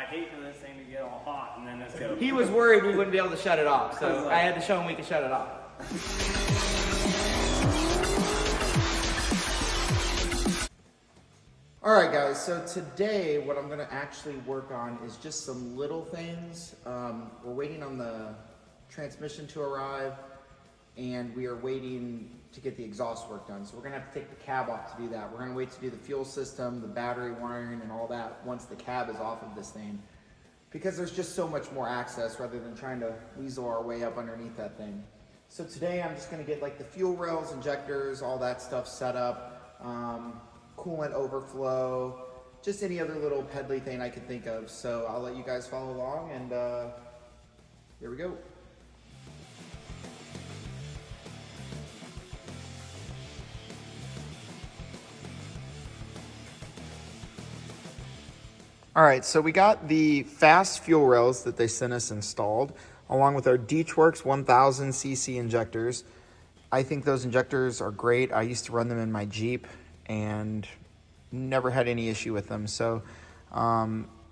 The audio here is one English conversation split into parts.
hate for this thing to get all hot and then this go. He was worried we wouldn't be able to shut it off, so I had to show him we could shut it off. All right, guys, so today what I'm gonna actually work on is just some little things. We're waiting on the transmission to arrive, and we are waiting to get the exhaust work done. So we're gonna have to take the cab off to do that. We're gonna wait to do the fuel system, the battery wiring, and all that once the cab is off of this thing, because there's just so much more access rather than trying to weasel our way up underneath that thing. So today I'm just gonna get like the fuel rails, injectors, all that stuff set up, coolant overflow, just any other little peddly thing I could think of. So I'll let you guys follow along, and here we go. All right, so we got the fast fuel rails that they sent us installed, along with our Deechworks 1000cc injectors. I think those injectors are great. I used to run them in my Jeep and never had any issue with them. So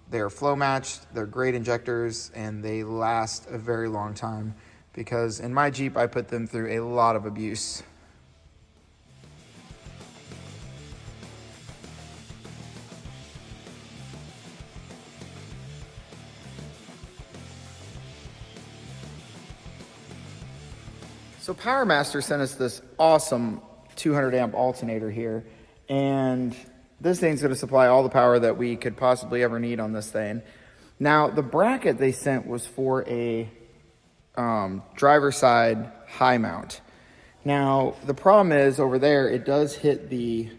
they're flow matched, they're great injectors, and they last a very long time, because in my Jeep I put them through a lot of abuse. So PowerMaster sent us this awesome 200 amp alternator here, and this thing's going to supply all the power that we could possibly ever need on this thing. Now, the bracket they sent was for a driver side high mount. Now, the problem is over there, it does hit the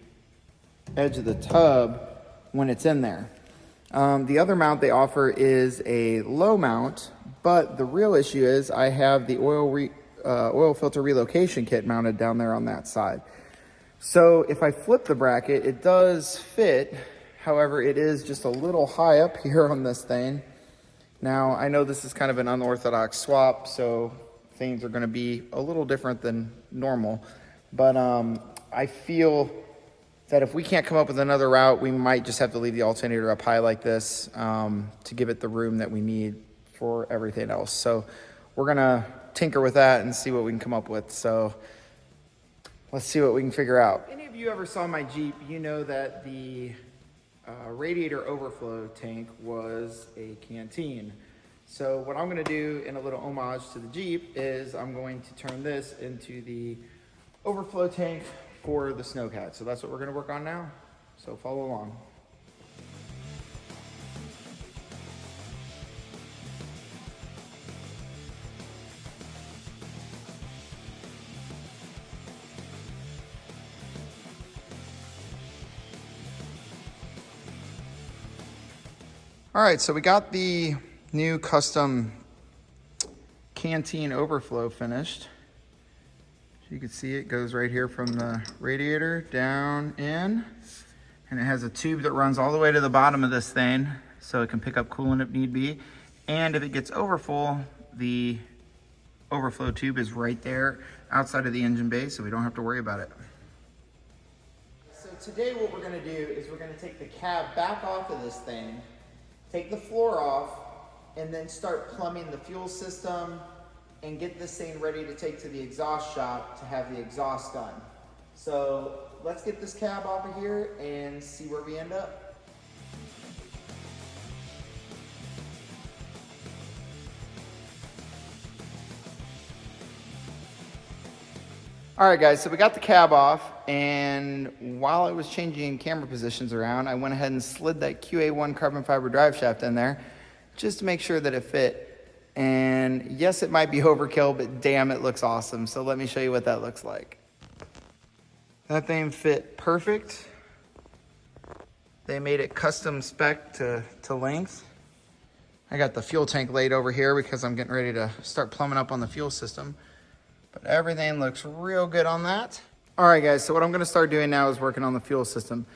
edge of the tub when it's in there. The other mount they offer is a low mount, but the real issue is I have the oil filter relocation kit mounted down there on that side. So if I flip the bracket, it does fit. However, it is just a little high up here on this thing. Now, I know this is kind of an unorthodox swap, so things are going to be a little different than normal. But I feel that if we can't come up with another route, we might just have to leave the alternator up high like this to give it the room that we need for everything else. So we're going to tinker with that and see what we can come up with. So let's see what we can figure out. If any of you ever saw my Jeep, you know that the radiator overflow tank was a canteen. So what I'm going to do in a little homage to the Jeep is I'm going to turn this into the overflow tank for the Snowcat. So that's what we're going to work on now. So follow along. All right, so we got the new custom canteen overflow finished. You can see it goes right here from the radiator down in, and it has a tube that runs all the way to the bottom of this thing so it can pick up coolant if need be. And if it gets overfull, the overflow tube is right there outside of the engine bay, so we don't have to worry about it. So today what we're gonna do is we're gonna take the cab back off of this thing, take the floor off, and then start plumbing the fuel system and get this thing ready to take to the exhaust shop to have the exhaust done. So let's get this cab off of here and see where we end up. All right, guys, so we got the cab off, and while I was changing camera positions around, I went ahead and slid that QA1 carbon fiber drive shaft in there just to make sure that it fit. And yes, it might be overkill, but damn, it looks awesome. So let me show you what that looks like. That thing fit perfect. They made it custom spec to length. I got the fuel tank laid over here because I'm getting ready to start plumbing up on the fuel system. But everything looks real good on that. All right, guys, so what I'm gonna start doing now is working on the fuel system.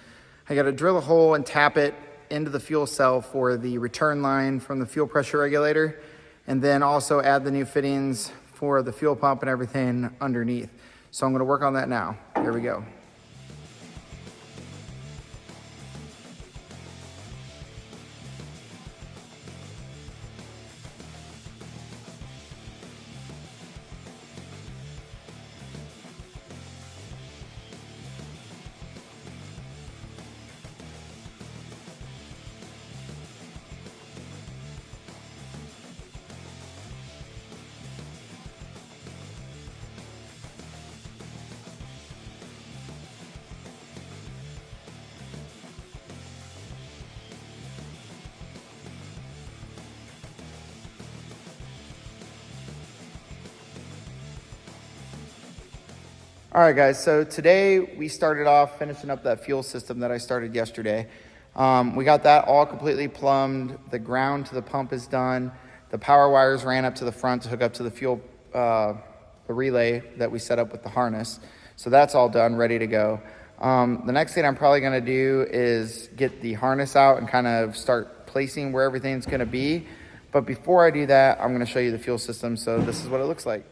I gotta drill a hole and tap it into the fuel cell for the return line from the fuel pressure regulator, and then also add the new fittings for the fuel pump and everything underneath. So I'm gonna work on that now. Here we go. All right, guys, so today we started off finishing up that fuel system that I started yesterday. We got that all completely plumbed. The ground to the pump is done. The power wires ran up to the front to hook up to the fuel, the relay that we set up with the harness. So that's all done, ready to go. The next thing I'm probably gonna do is get the harness out and kind of start placing where everything's gonna be. But before I do that, I'm gonna show you the fuel system. So this is what it looks like.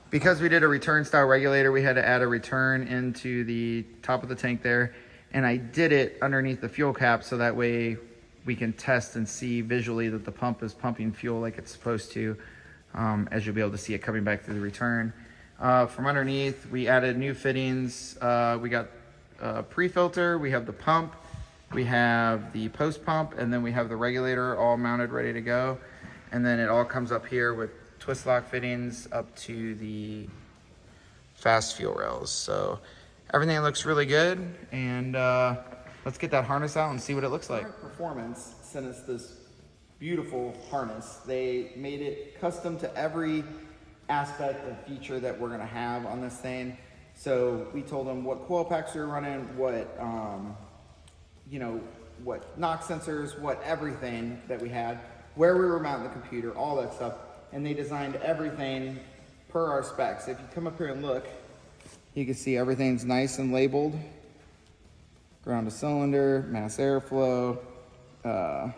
Because we did a return style regulator, we had to add a return into the top of the tank there. And I did it underneath the fuel cap so that way we can test and see visually that the pump is pumping fuel like it's supposed to, as you'll be able to see it coming back through the return. From underneath, we added new fittings. We got a pre-filter, we have the pump, we have the post pump, and then we have the regulator all mounted, ready to go. And then it all comes up here with twist lock fittings up to the fast fuel rails. So everything looks really good, and let's get that harness out and see what it looks like. Performance sent us this beautiful harness. They made it custom to every aspect and feature that we're gonna have on this thing. So we told them what coil packs we were running, what what knock sensors, what everything that we had, where we were mounting the computer, all that stuff. And they designed everything per our specs. If you come up here and look, you can see everything's nice and labeled. Ground to cylinder, mass airflow, what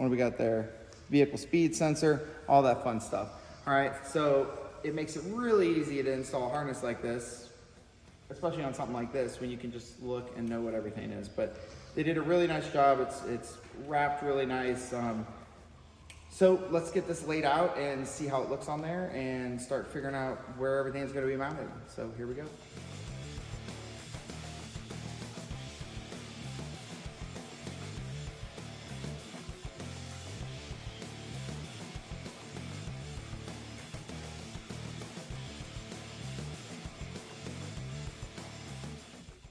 do we got there? Vehicle speed sensor, all that fun stuff. All right, so it makes it really easy to install a harness like this, especially on something like this when you can just look and know what everything is. But they did a really nice job. It's wrapped really nice. So let's get this laid out and see how it looks on there and start figuring out where everything's going to be mounted. So here we go.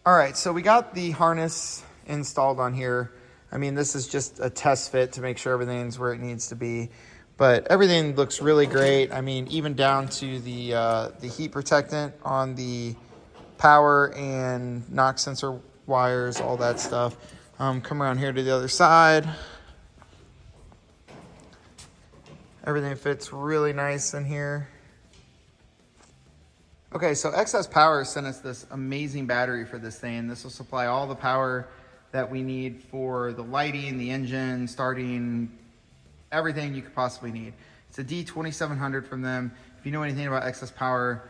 All right, so we got the harness installed on here. I mean, this is just a test fit to make sure everything's where it needs to be, but everything looks really great. I mean, even down to the heat protectant on the power and knock sensor wires, all that stuff. Come around here to the other side. Everything fits really nice in here. Okay, so Excess Power sent us this amazing battery for this thing. This will supply all the power that we need for the lighting, the engine, starting, everything you could possibly need. It's a D2700 from them. If you know anything about Excess Power,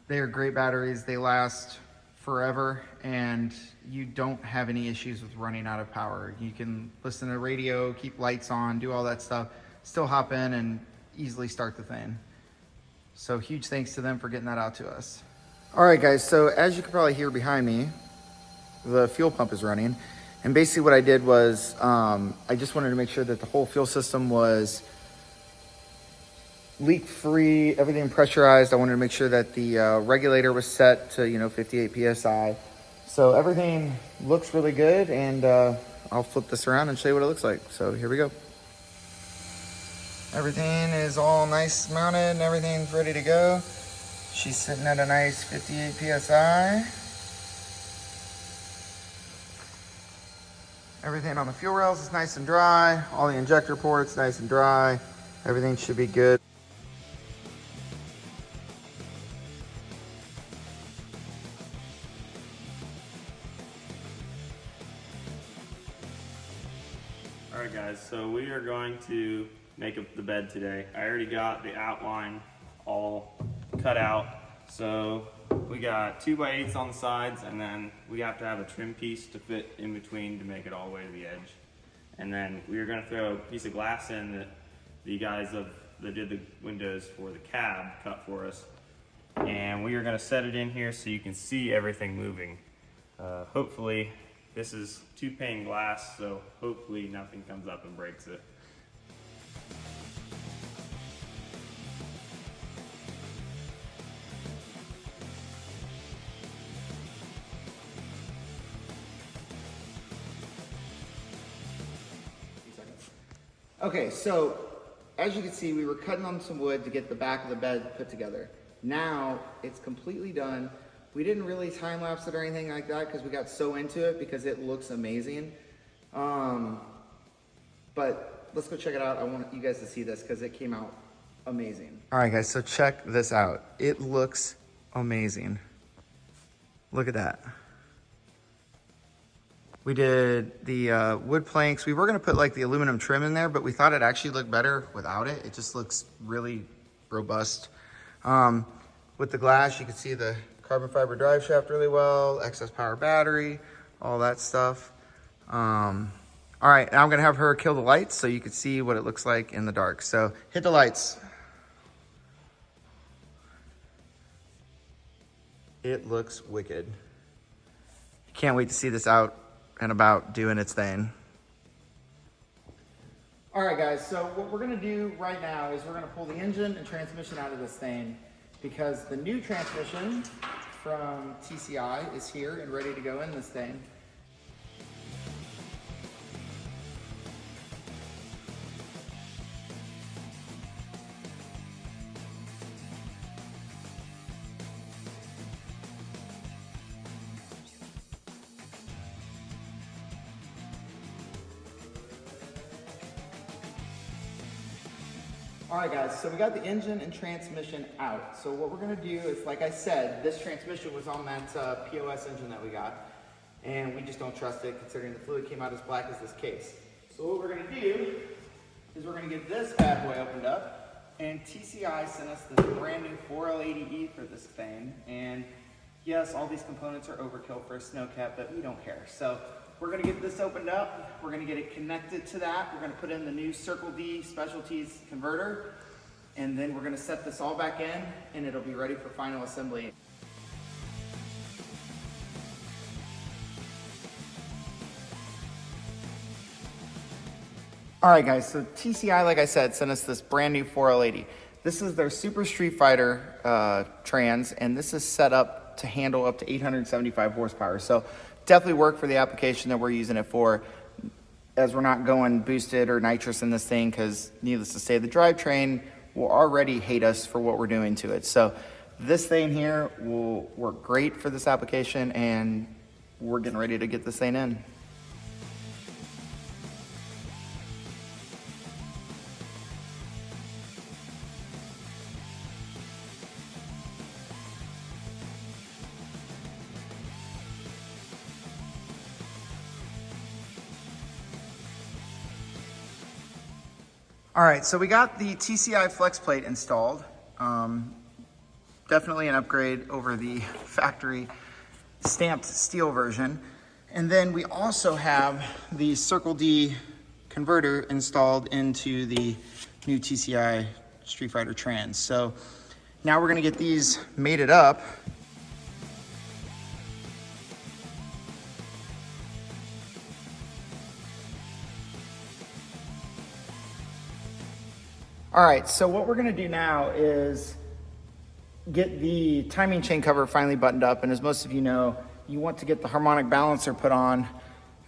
they are great batteries. They last forever, and you don't have any issues with running out of power. You can listen to the radio, keep lights on, do all that stuff, still hop in and easily start the thing. So huge thanks to them for getting that out to us. All right, guys, so as you can probably hear behind me, the fuel pump is running. And basically what I did was I just wanted to make sure that the whole fuel system was leak-free, everything pressurized. I wanted to make sure that the regulator was set to 58 PSI. So everything looks really good, and I'll flip this around and show you what it looks like. So here we go. Everything is all nice mounted and everything's ready to go. She's sitting at a nice 58 PSI. Everything on the fuel rails is nice and dry. All the injector ports nice and dry. Everything should be good. All right, guys, so we are going to make up the bed today. I already got the outline all cut out. So we got 2x8s on the sides, and then we have to have a trim piece to fit in between to make it all the way to the edge. And then we are going to throw a piece of glass in that the guys that did the windows for the cab cut for us. And we are going to set it in here so you can see everything moving. Hopefully, this is 2-pane glass, so hopefully nothing comes up and breaks it. Okay, so as you can see, we were cutting on some wood to get the back of the bed put together. Now it's completely done. We didn't really time lapse it or anything like that because we got so into it because it looks amazing. But let's go check it out. I want you guys to see this because it came out amazing. All right, guys, so check this out. It looks amazing. Look at that. We did the wood planks. We were gonna put like the aluminum trim in there, but we thought it actually looked better without it. It just looks really robust. With the glass, you can see the carbon fiber drive shaft really well, excess power battery, all that stuff. All right, now I'm gonna have her kill the lights so you can see what it looks like in the dark. So hit the lights. It looks wicked. Can't wait to see this out and about doing its thing. All right, guys, so what we're gonna do right now is we're gonna pull the engine and transmission out of this thing because the new transmission from TCI is here and ready to go in this thing. All right, guys, so we got the engine and transmission out. So what we're gonna do is, like I said, this transmission was on that POS engine that we got, and we just don't trust it considering the fluid came out as black as this case. So what we're gonna do is we're gonna get this bad boy opened up, and TCI sent us this brand new 4L80E for this thing, and yes, all these components are overkill for a Snowcat, but we don't care. So we're gonna get this opened up. We're gonna get it connected to that. We're gonna put in the new Circle D Specialties converter, and then we're gonna set this all back in, and it'll be ready for final assembly. All right, guys, so TCI, like I said, sent us this brand new 4L80. This is their Super Street Fighter trans, and this is set up to handle up to 875 horsepower. So definitely work for the application that we're using it for, as we're not going boosted or nitrous in this thing, because needless to say, the drivetrain will already hate us for what we're doing to it. So this thing here will work great for this application, and we're getting ready to get this thing in. All right, so we got the TCI flex plate installed. Definitely an upgrade over the factory stamped steel version. And then we also have the Circle D converter installed into the new TCI Street Fighter Trans. So now we're gonna get these mated up. All right, so what we're gonna do now is get the timing chain cover finally buttoned up, and as most of you know, you want to get the harmonic balancer put on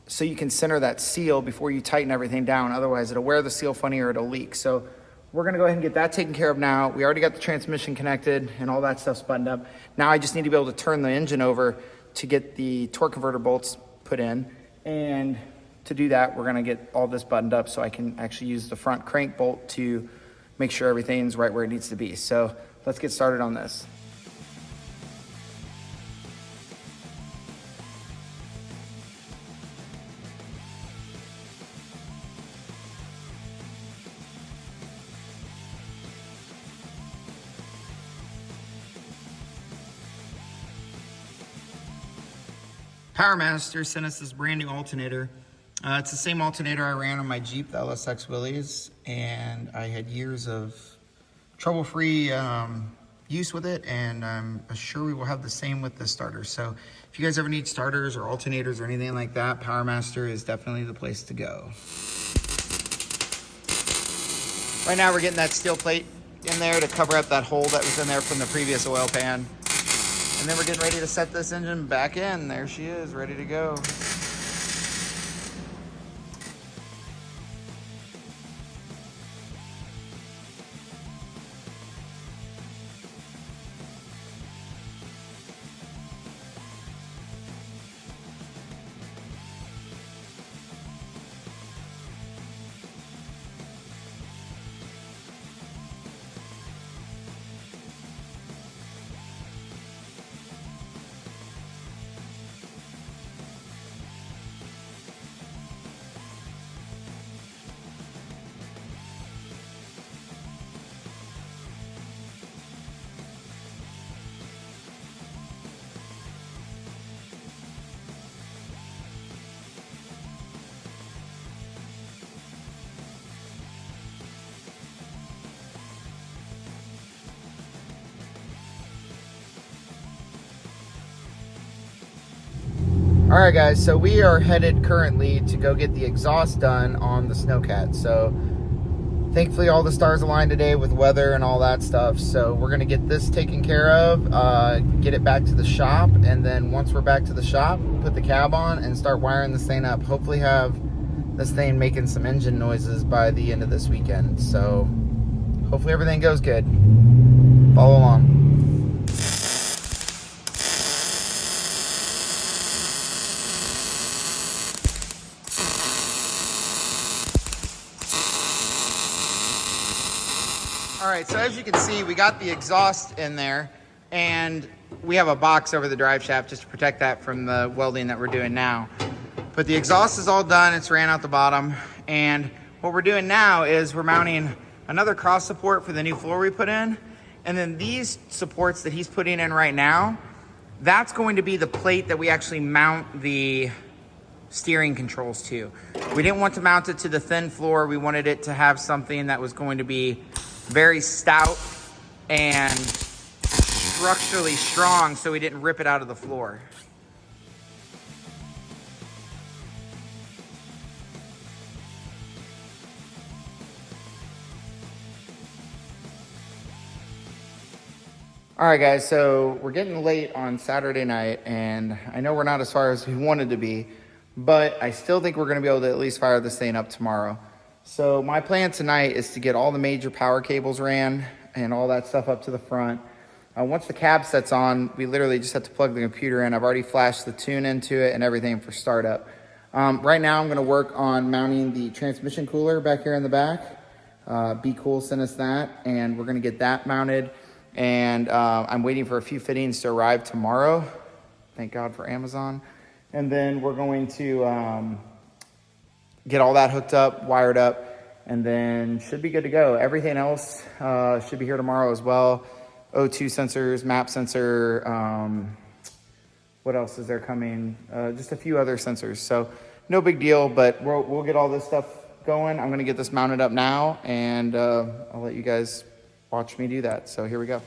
so you can center that seal before you tighten everything down, otherwise it'll wear the seal funny or it'll leak. So we're gonna go ahead and get that taken care of now. We already got the transmission connected and all that stuff's buttoned up. Now I just need to be able to turn the engine over to get the torque converter bolts put in, and to do that, we're gonna get all this buttoned up so I can actually use the front crank bolt to make sure everything's right where it needs to be. So let's get started on this. PowerMaster sent us this brand new alternator. It's the same alternator I ran on my Jeep, the LSX Willys, and I had years of trouble-free use with it, and I'm sure we will have the same with the starter. So if you guys ever need starters or alternators or anything like that, PowerMaster is definitely the place to go. Right now we're getting that steel plate in there to cover up that hole that was in there from the previous oil pan. And then we're getting ready to set this engine back in. There she is, ready to go. All right, guys, so we are headed currently to go get the exhaust done on the Snowcat. So thankfully all the stars aligned today with weather and all that stuff. So we're gonna get this taken care of, get it back to the shop, and then once we're back to the shop, put the cab on and start wiring this thing up. Hopefully have this thing making some engine noises by the end of this weekend. So hopefully everything goes good. Follow along. All right, so as you can see, we got the exhaust in there, and we have a box over the drive shaft just to protect that from the welding that we're doing now. But the exhaust is all done, it's ran out the bottom, and what we're doing now is we're mounting another cross support for the new floor we put in, and then these supports that he's putting in right now, that's going to be the plate that we actually mount the steering controls to. We didn't want to mount it to the thin floor, we wanted it to have something that was going to be very stout and structurally strong so we didn't rip it out of the floor. All right, guys, so we're getting late on Saturday night, and I know we're not as far as we wanted to be, but I still think we're gonna be able to at least fire this thing up tomorrow. So my plan tonight is to get all the major power cables ran and all that stuff up to the front. Once the cab sets on, we literally just have to plug the computer in. I've already flashed the tune into it and everything for startup. Right now I'm gonna work on mounting the transmission cooler back here in the back. Be Cool sent us that, and we're gonna get that mounted. And I'm waiting for a few fittings to arrive tomorrow. Thank God for Amazon. And then we're going to get all that hooked up, wired up, and then should be good to go. Everything else should be here tomorrow as well. O2 sensors, map sensor, what else is there coming? Just a few other sensors. So no big deal, but we'll get all this stuff going. I'm gonna get this mounted up now, and I'll let you guys watch me do that. So here we go.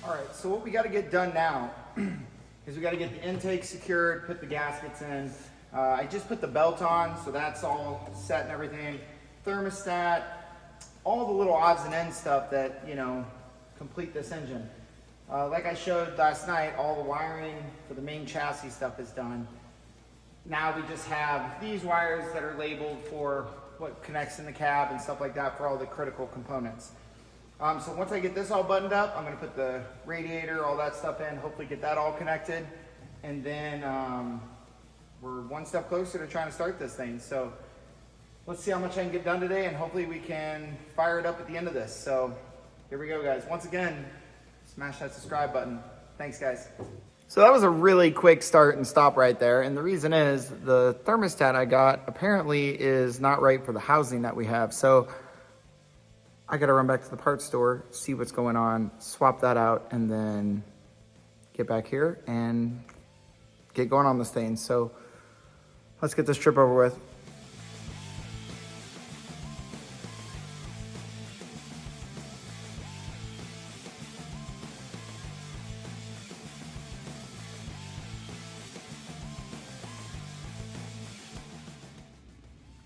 All right, so what we got to get done now is we got to get the intake secured, put the gaskets in. I just put the belt on, so that's all set and everything. Thermostat, all the little odds and ends stuff that, you know, complete this engine. Like I showed last night, all the wiring for the main chassis stuff is done. Now we just have these wires that are labeled for what connects in the cab and stuff like that for all the critical components. So once I get this all buttoned up, I'm gonna put the radiator, all that stuff in, hopefully get that all connected. And then we're one step closer to trying to start this thing. So let's see how much I can get done today, and hopefully we can fire it up at the end of this. So here we go, guys. Once again, smash that subscribe button. Thanks, guys. So that was a really quick start and stop right there. And the reason is the thermostat I got apparently is not right for the housing that we have. So I got to run back to the parts store, see what's going on, swap that out, and then get back here and get going on this thing. So let's get this trip over with.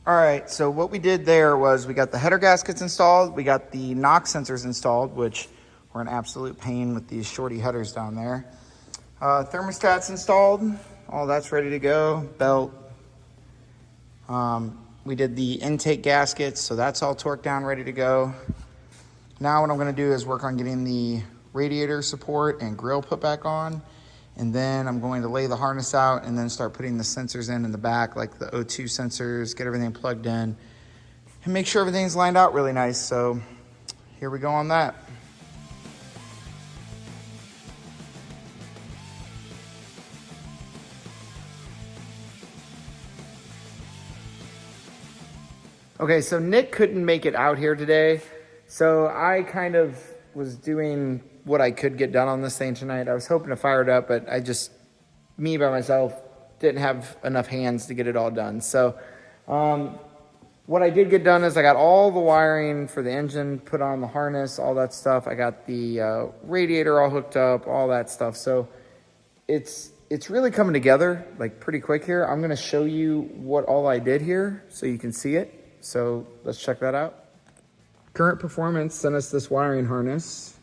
All right, so what we did there was we got the header gaskets installed, we got the knock sensors installed, which were an absolute pain with these shorty headers down there. Thermostats installed, all that's ready to go, belt. We did the intake gaskets, so that's all torqued down, ready to go. Now what I'm gonna do is work on getting the radiator support and grill put back on. And then I'm going to lay the harness out and then start putting the sensors in the back, like the O2 sensors, get everything plugged in, and make sure everything's lined out really nice. So here we go on that. Okay, so Nick couldn't make it out here today. So I kind of was doing what I could get done on this thing tonight. I was hoping to fire it up, but me by myself, didn't have enough hands to get it all done. So what I did get done is I got all the wiring for the engine, put on the harness, all that stuff. I got the radiator all hooked up, all that stuff. So it's really coming together like pretty quick here. I'm gonna show you what all I did here so you can see it. So let's check that out. Current Performance sent us this wiring harness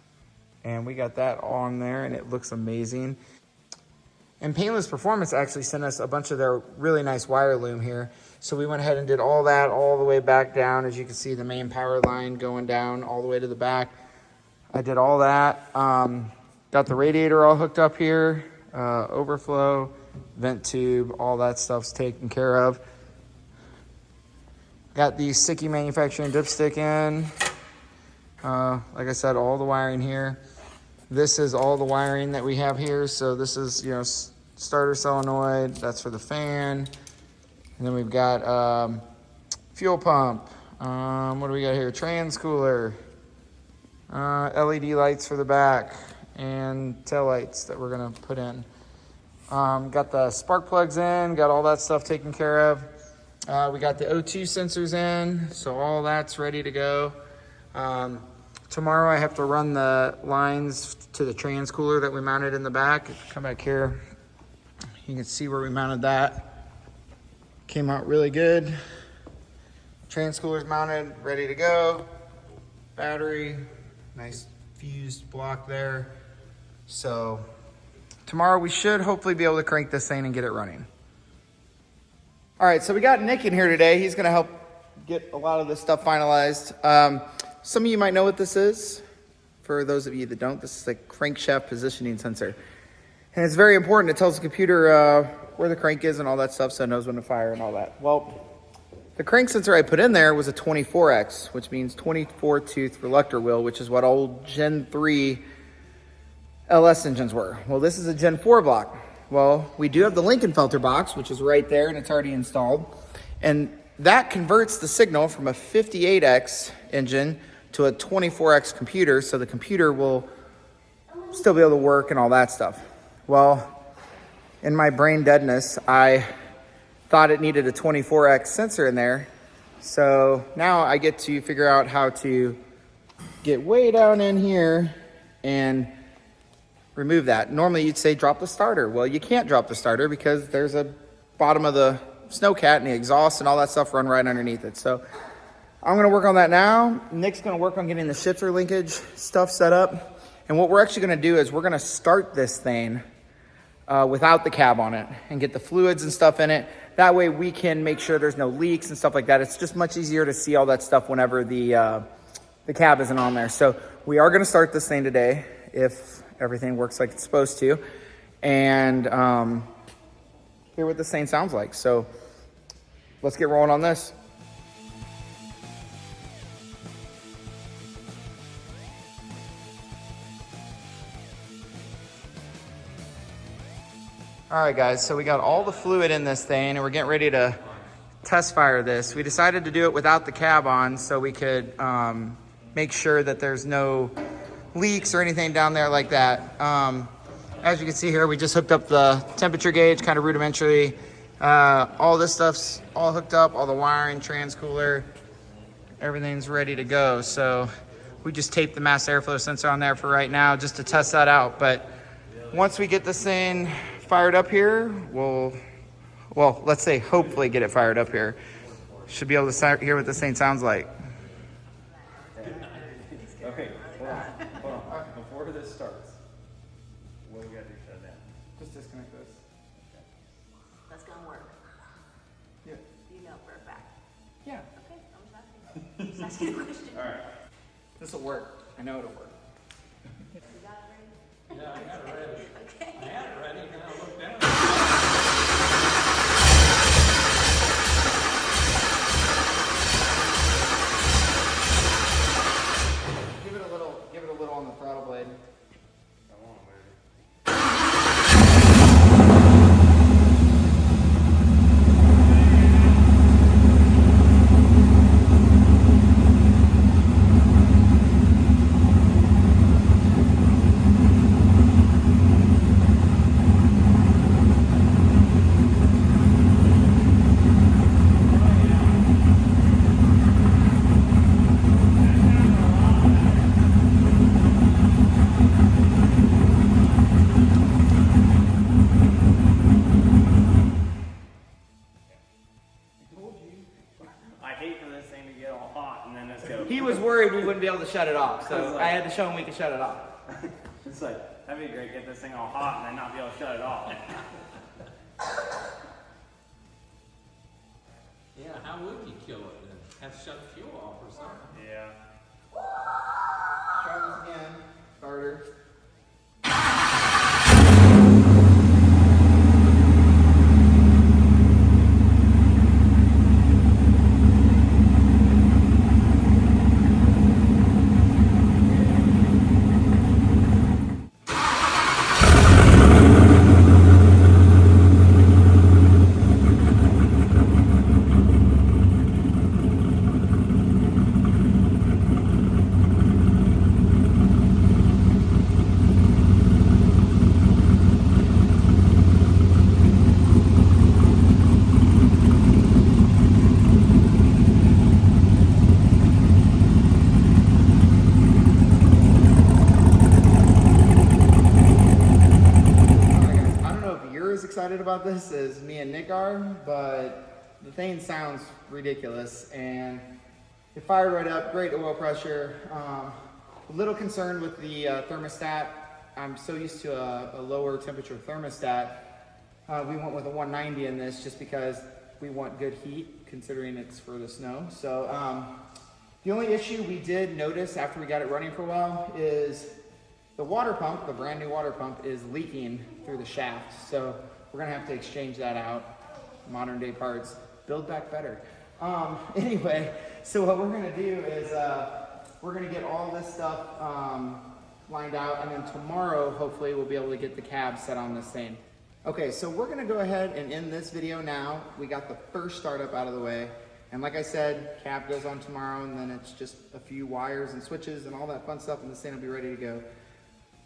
and we got that on there and it looks amazing. And Painless Performance actually sent us a bunch of their really nice wire loom here. So we went ahead and did all that all the way back down. As you can see, the main power line going down all the way to the back. I did all that. Got the radiator all hooked up here. Overflow, vent tube, all that stuff's taken care of. Got the sticky manufacturing dipstick in. Like I said, all the wiring here. This is all the wiring that we have here. So this is, starter solenoid. That's for the fan. And then we've got fuel pump. What do we got here? Trans cooler. LED lights for the back. And tail lights that we're going to put in. Got the spark plugs in. Got all that stuff taken care of. We got the O2 sensors in. So all that's ready to go. Tomorrow I have to run the lines to the trans cooler that we mounted in the back. If you come back here, you can see where we mounted that. Came out really good. Trans cooler's mounted, ready to go. Battery, nice fused block there. So tomorrow we should hopefully be able to crank this thing and get it running. All right, so we got Nick in here today. He's gonna help get a lot of this stuff finalized. Some of you might know what this is. For those of you that don't, this is a crankshaft positioning sensor. And it's very important. It tells the computer where the crank is and all that stuff so it knows when to fire and all that. Well, the crank sensor I put in there was a 24X, which means 24 tooth reluctor wheel, which is what old Gen 3 LS engines were. Well, this is a Gen 4 block. Well, we do have the Lincoln filter box, which is right there and it's already installed. And that converts the signal from a 58X engine to a 24X computer, so the computer will still be able to work and all that stuff. Well, in my brain deadness, I thought it needed a 24X sensor in there. So now I get to figure out how to get way down in here and remove that. Normally you'd say drop the starter. Well, you can't drop the starter because there's a bottom of the Snowcat and the exhaust and all that stuff run right underneath it. So I'm gonna work on that now. Nick's gonna work on getting the shifter linkage stuff set up. And what we're actually gonna do is we're gonna start this thing without the cab on it and get the fluids and stuff in it. That way we can make sure there's no leaks and stuff like that. It's just much easier to see all that stuff whenever the cab isn't on there. So we are gonna start this thing today if everything works like it's supposed to. And hear what this thing sounds like. So let's get rolling on this. All right, guys, so we got all the fluid in this thing and we're getting ready to test fire this. We decided to do it without the cab on so we could make sure that there's no leaks or anything down there like that. As you can see here, we just hooked up the temperature gauge, kind of rudimentary. All this stuff's all hooked up, all the wiring, trans cooler, everything's ready to go. So we just taped the mass airflow sensor on there for right now just to test that out. But once we get this thing fired up here, well, let's say hopefully get it fired up here. Should be able to hear what this thing sounds like. Okay, hold on. Before this starts, what do we gotta do to shut it down? Just disconnect this. That's gonna work. Yeah. You know for a fact. Yeah. Okay, I'm just asking a question. All right. This will work. I know it'll work. You got it ready? Yeah, I got it ready. Okay. I had it ready, and then I looked down. Give it a little on the throttle blade. Come on, baby. wouldn't be able to shut it off. So I had to show them we could shut it off. It's like, that'd be great, get this thing all hot and then not be able to shut it off. Yeah, how would you kill it then? Have to shut the fuel off or something. Yeah. Try this again. Starter. Excited about this as me and Nick are, but the thing sounds ridiculous and it fired right up, great oil pressure. A little concerned with the thermostat. I'm so used to a lower temperature thermostat. We went with a 190 in this just because we want good heat considering it's for the snow. So the only issue we did notice after we got it running for a while is the water pump, the brand new water pump, is leaking through the shaft. So we're gonna have to exchange that out. Modern day parts, build back better. Anyway, so what we're gonna do is we're gonna get all this stuff lined out, and then tomorrow, hopefully, we'll be able to get the cab set on this thing. Okay, so we're gonna go ahead and end this video now. We got the first startup out of the way. And like I said, cab goes on tomorrow, and then it's just a few wires and switches and all that fun stuff, and this thing will be ready to go.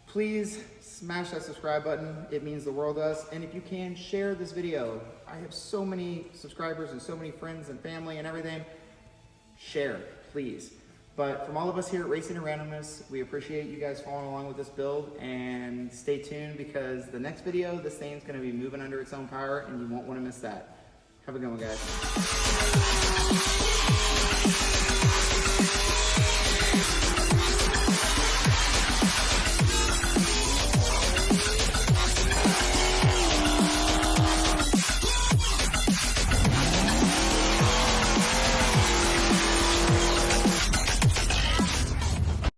Please smash that subscribe button. It means the world to us. And if you can, share this video. I have so many subscribers and so many friends and family and everything. Share, please. But from all of us here at Racing and Randomness, we appreciate you guys following along with this build, and stay tuned because the next video, this thing's gonna be moving under its own power and you won't wanna miss that. Have a good one, guys.